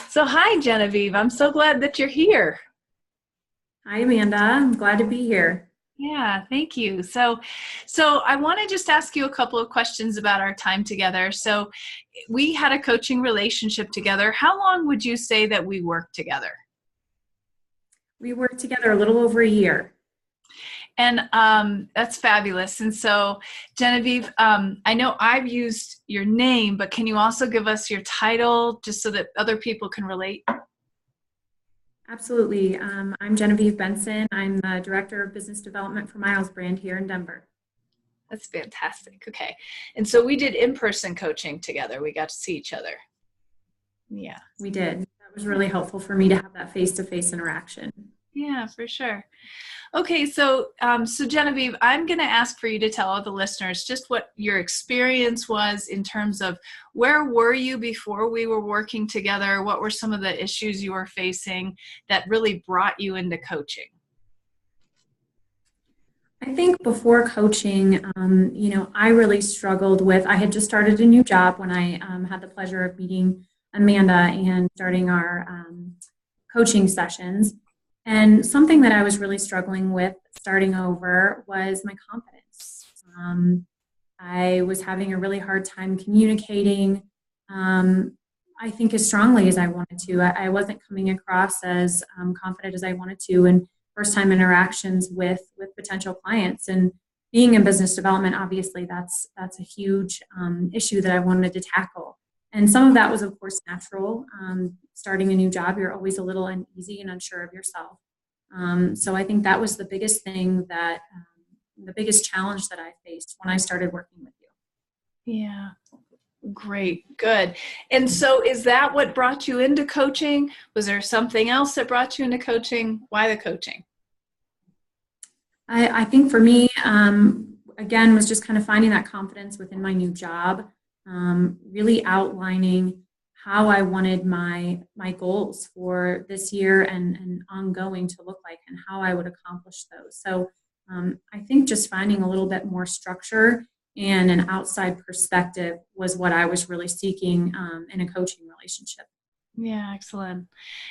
So hi, Genevieve. I'm so glad that you're here. Hi, Amanda. I'm glad to be here. Yeah, thank you. So I want to just ask you a couple of questions about our time together. So we had a coaching relationship together. How long would you say that we worked together? We worked together a little over a year. And that's fabulous. And so, Genevieve, I know I've used your name, but can you also give us your title just so that other people can relate? Absolutely. I'm Genevieve Benson. I'm the Director of Business Development for Miles Brand here in Denver. That's fantastic. Okay. And so we did in-person coaching together. We got to see each other. Yeah. We did. That was really helpful for me to have that face-to-face interaction. Yeah, for sure. Okay, so Genevieve, I'm going to ask for you to tell all the listeners just what your experience was in terms of where were you before we were working together? What were some of the issues you were facing that really brought you into coaching? I think before coaching, I really struggled with, I had just started a new job when I had the pleasure of meeting Amanda and starting our coaching sessions. And something that I was really struggling with starting over was my confidence. I was having a really hard time communicating, I think, as strongly as I wanted to. I wasn't coming across as confident as I wanted to. And first time interactions with potential clients and being in business development, obviously that's a huge issue that I wanted to tackle. And some of that was, of course, natural. Starting a new job, you're always a little uneasy and unsure of yourself. So I think that was the biggest thing that, the biggest challenge that I faced when I started working with you. Yeah, great, good. And so is that what brought you into coaching? Was there something else that brought you into coaching? Why the coaching? I think for me, again, was just kind of finding that confidence within my new job, really outlining how I wanted my goals for this year and ongoing to look like and how I would accomplish those. So I think just finding a little bit more structure and an outside perspective was what I was really seeking in a coaching relationship. Yeah, excellent.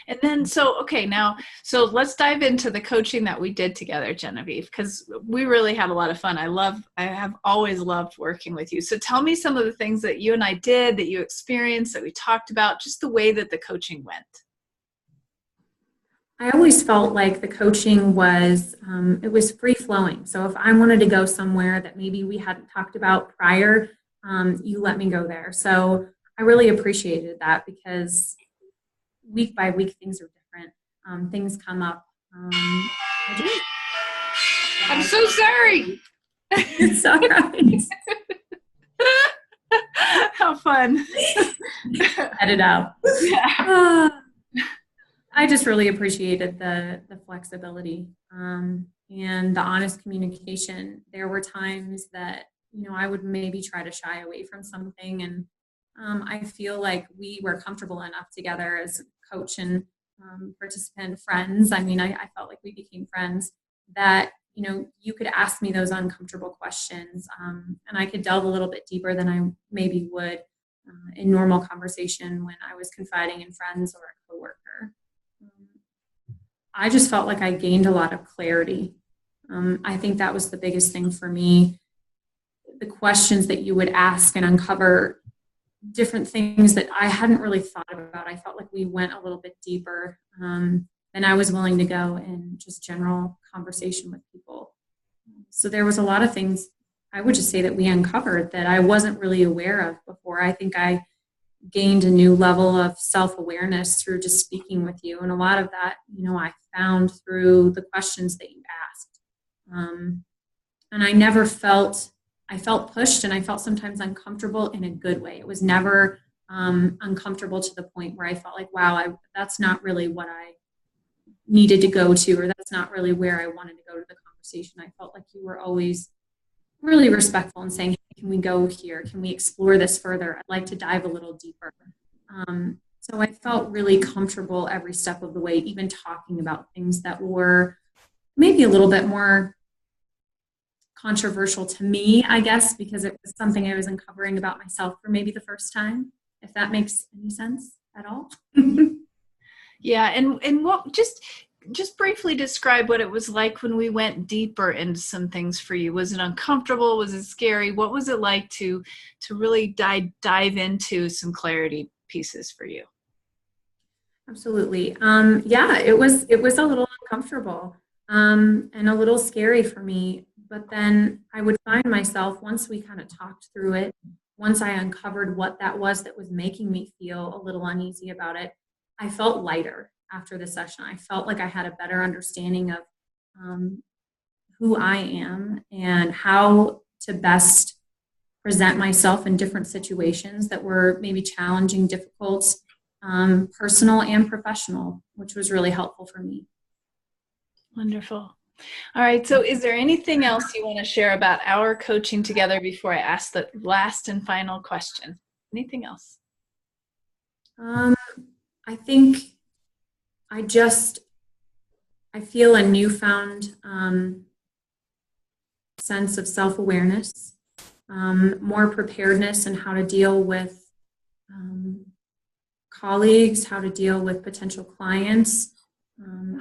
And then, so, okay, now, so let's dive into the coaching that we did together, Genevieve, because we really had a lot of fun. I have always loved working with you. So tell me some of the things that you and I did, that you experienced, that we talked about, just the way that the coaching went. I always felt like the coaching was it was free flowing. So if I wanted to go somewhere that maybe we hadn't talked about prior, you let me go there. So I really appreciated that because week by week things are different. Things come up. I just I'm so sorry. it's all right. How fun. Edit out. Yeah. I just really appreciated the flexibility and the honest communication. There were times that I would maybe try to shy away from something, and I feel like we were comfortable enough together as coach and participant friends. I mean, I felt like we became friends that you could ask me those uncomfortable questions, and I could delve a little bit deeper than I maybe would in normal conversation when I was confiding in friends or a coworker. I just felt like I gained a lot of clarity. I think that was the biggest thing for me. The questions that you would ask and uncover different things that I hadn't really thought about. I felt like we went a little bit deeper than I was willing to go in just general conversation with people. So there was a lot of things I would just say that we uncovered that I wasn't really aware of before. I think I gained a new level of self-awareness through just speaking with you. And a lot of that, I found through the questions that you asked. And I felt pushed and I felt sometimes uncomfortable in a good way. It was never uncomfortable to the point where I felt like, wow, that's not really what I needed to go to, or that's not really where I wanted to go to the conversation. I felt like you were always really respectful and saying, hey, can we go here? Can we explore this further? I'd like to dive a little deeper. So I felt really comfortable every step of the way, even talking about things that were maybe a little bit more controversial to me, I guess, because it was something I was uncovering about myself for maybe the first time, if that makes any sense. at all. Yeah. And what, just briefly describe what it was like when we went deeper into some things for you. Was it uncomfortable? Was it scary? What was it like to really dive into some clarity pieces for you? Absolutely. Yeah, it was a little uncomfortable, and a little scary for me. But then I would find myself, once we kind of talked through it, once I uncovered what that was making me feel a little uneasy about it, I felt lighter after the session. I felt like I had a better understanding of um, who I am and how to best present myself in different situations that were maybe challenging, difficult, personal and professional, which was really helpful for me. Wonderful. All right. So is there anything else you want to share about our coaching together before I ask the last and final question? Anything else? I think I feel a newfound sense of self-awareness, more preparedness in how to deal with colleagues, how to deal with potential clients,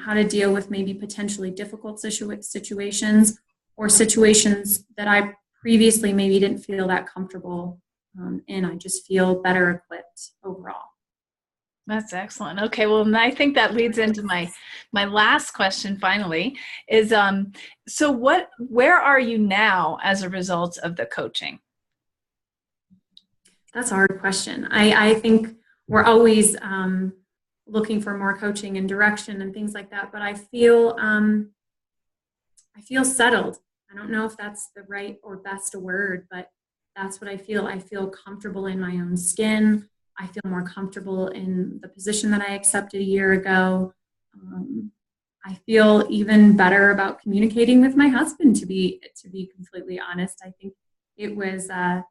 how to deal with maybe potentially difficult situations, or situations that I previously maybe didn't feel that comfortable in. I just feel better equipped overall. That's excellent. Okay, well, and I think that leads into my last question finally is so where are you now as a result of the coaching? That's a hard question. I think we're always looking for more coaching and direction and things like that, but I feel settled. I don't know if that's the right or best word, but that's what I feel. I feel comfortable in my own skin. I feel more comfortable in the position that I accepted a year ago. I feel even better about communicating with my husband, to be completely honest. I think it was a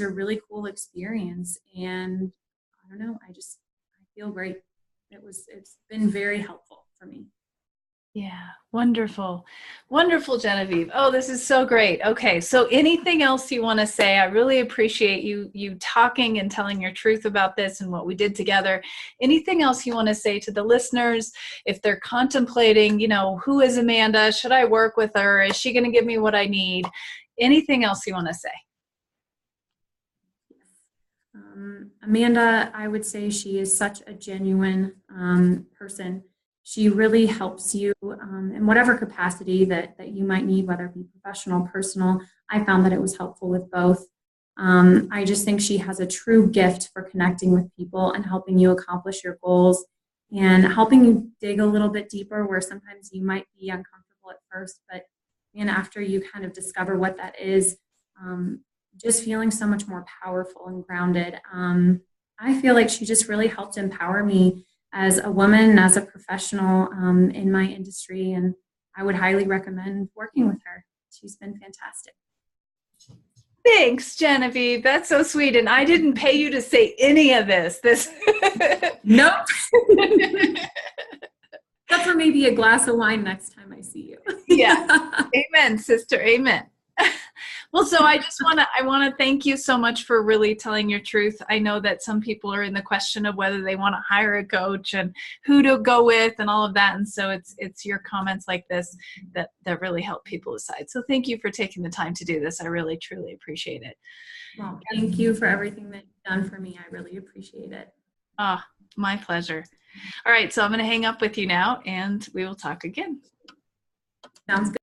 really cool experience, and I don't know, I feel great. It's been very helpful for me. Yeah, wonderful. Wonderful, Genevieve. Oh, this is so great. Okay, so anything else you want to say? I really appreciate you talking and telling your truth about this and what we did together. Anything else you want to say to the listeners if they're contemplating, who is Amanda? Should I work with her? Is she going to give me what I need? Anything else you want to say? Amanda, I would say she is such a genuine person. She really helps you in whatever capacity that you might need, whether it be professional, personal. I found that it was helpful with both. I just think she has a true gift for connecting with people and helping you accomplish your goals and helping you dig a little bit deeper where sometimes you might be uncomfortable at first, but after you kind of discover what that is, just feeling so much more powerful and grounded. I feel like she just really helped empower me as a woman, as a professional in my industry, and I would highly recommend working with her. She's been fantastic. Thanks, Genevieve. That's so sweet. And I didn't pay you to say any of this. Nope. Except for maybe a glass of wine next time I see you. Yeah. Amen, sister. Amen. Well, so I want to thank you so much for really telling your truth. I know that some people are in the question of whether they want to hire a coach and who to go with and all of that. And so it's your comments like this that really help people decide. So thank you for taking the time to do this. I really, truly appreciate it. Well, thank you for everything that you've done for me. I really appreciate it. Ah, my pleasure. All right. So I'm going to hang up with you now and we will talk again. Sounds good.